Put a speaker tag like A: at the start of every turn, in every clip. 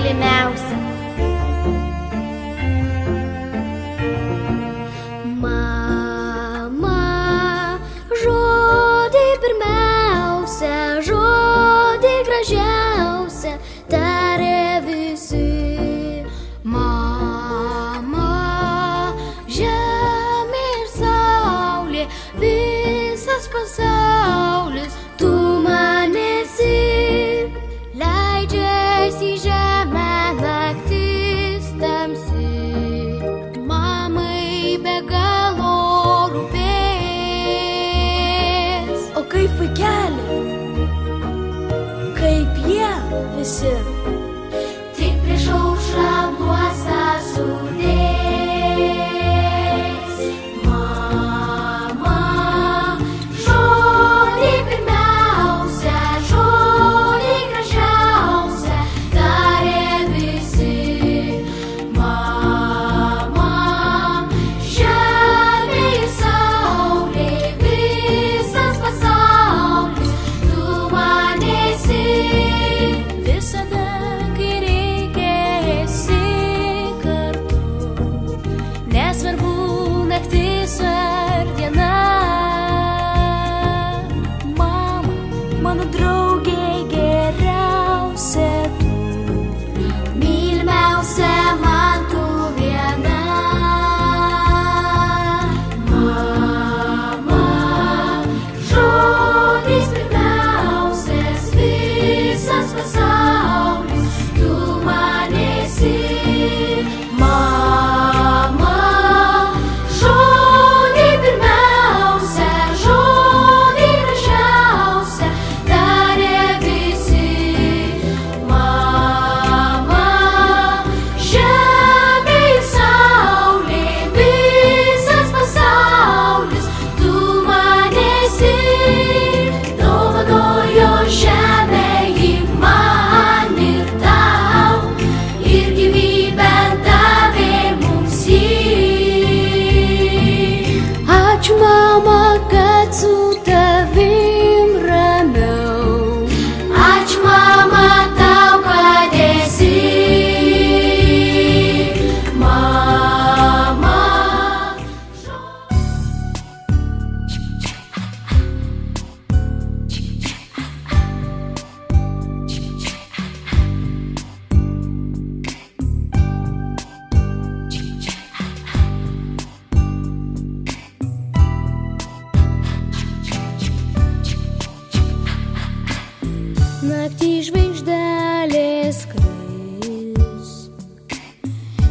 A: mylimiausia. Mama, žodį pirmiausia, žodį gražiausia tarė visi. Mama, žemė ir saulė, visas pasaulis, tu man esi. Leidžiasi žemę naktis tamsi, mamai be galo rūpės.
B: O kaip vaikeliai, kaip jie visi,
A: tik prieš aušrą bluosą sudės. Mama, žodį pirmiausia, žodį gražiausia tarė visi. Mama, žemė ir saulė, visas pasaulis, tu man esi.
B: visada, kai reikia, esi kartu. Nesvarbu naktis ar diena. Mama, mano draugė geriausia tu.
A: Mylimiausia man tu viena. Mama, žodis pirmiausias, visas pasaulis, tu man esi. Mama, žodį pirmiausia, žodį gražiausia tarė visi. Mama, žemė ir saulė, visas pasaulis, tu man esi. Dovanojo žemę ji man ir tau, ir gyvybę davė mums ji. Ačiū mama, kad su tavim ramiau. Ačiū mama tau, kad esi. Mama,
B: Naktį žvaigždelės skris,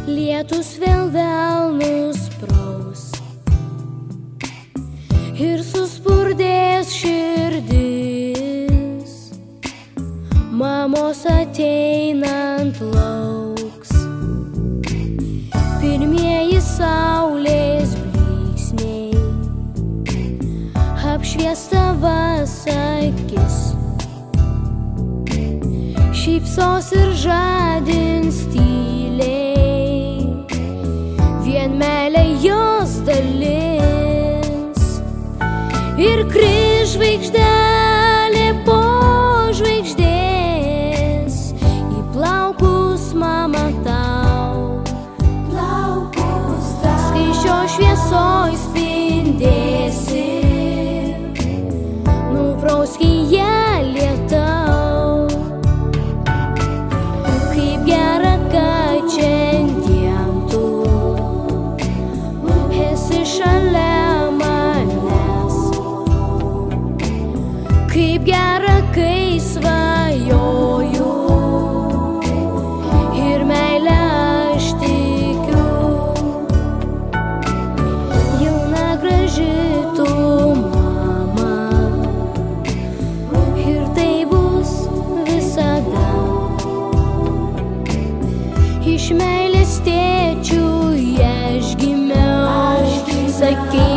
B: lietus vėl nuspraus ir suspurdės širdis. Mamos ateinant lauks pirmieji saulės blyksniai, apšvies tavas akis, šypsos ir žadins tyliai, vien meilę jos dalins. Ir kris žvaigždelė po žvaigždės į plaukus mama tau. Skaisčios šviesoj spindėsi, nuprausk į ją lietau. Kaip gera, kad šiandien tu esi šalia manęs. Kaip gera, kai svajoju ir meilę aš tikiu. Jauna graži tu mama, ir tai bus visada. Iš meilės tėčiui aš gimiau, sakei